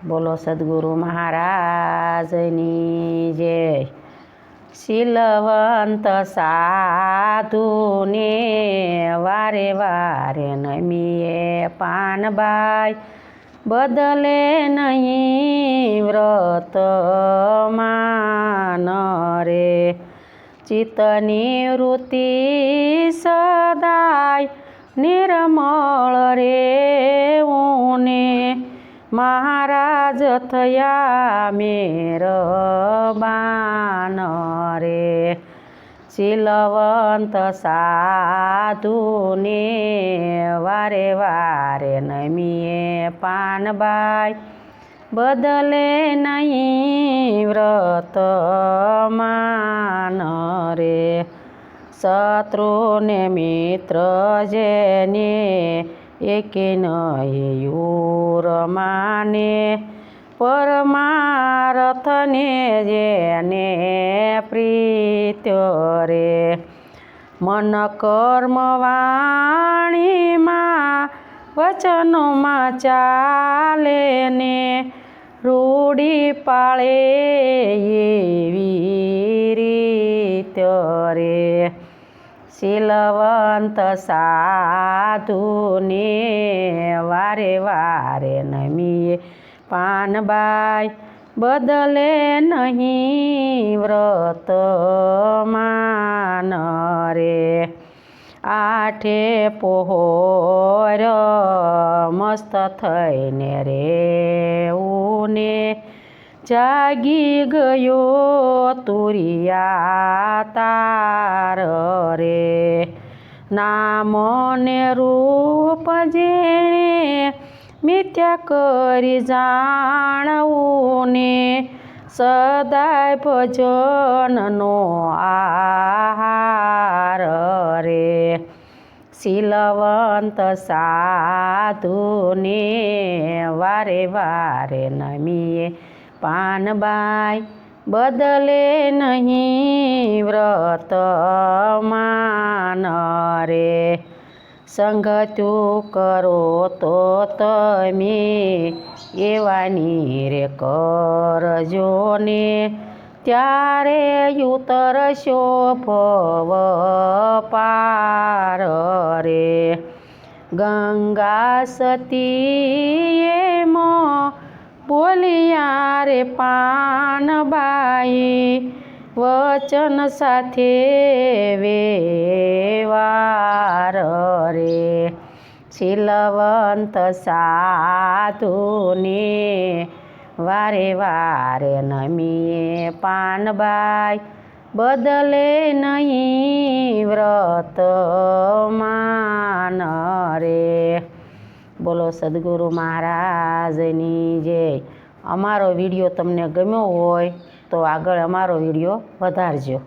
બોલો સદગુરુ મહારાજની જય। શીલવંત સાધુને વારે વારે નમીએ પાનબાઈ, બદલે નહીં વ્રતમાન રે। ચિત્તની વૃત્તિ સદાય નિર્મળ રેવું ને, મહારાજ થયા મેરબાન રે। શીલવંત સાધુને વારે વારે નમીએ પાનબાઈ, બદલે નહીં વ્રતમાન રે। શત્રુને મિત્ર જેને એકે નહીં યુર માને, પરમાર્થને જેને પ્રીત્ય રે। મન કર્મ વાણીમાં વચનોમાં ચાલે ને, રૂડી પાળે એવી રીત્ય રે। શીલવંત સાધુને વારે વારે નમીએ પાનબાઈ, બદલે નહીં વ્રતમાન રે। આઠે પહોર મસ્ત થઈને રેવું ને, જાગી ગયો તુરિયા તાર રે। નામ ને રૂપ જેણે મિથ્યા કરી જાણવું ને, સદાય ભજનનો આહાર રે। શીલવંત સાધુને વારે વારે નમીએ પાનબાઈ, બદલે નહીં વ્રતમાન રે। સંગત્યુ કરો તો તમે એવાની રે કરજો ને, ત્યારે ઉતરશો ભવ પાર રે। ગંગા સતી એમ બોલિયા રે પાનબાઈ, વચન સાથે વ્યવહાર રે। શીલવંત સાધુને વારે વારે નમીએ પાનબાઈ, બદલે નહીં વ્રતમાન રે। બોલો સદગુરુ મહારાજની જય। અમારો વિડીયો તમને ગમ્યો હોય તો આગળ અમારો વિડીયો વધારજો।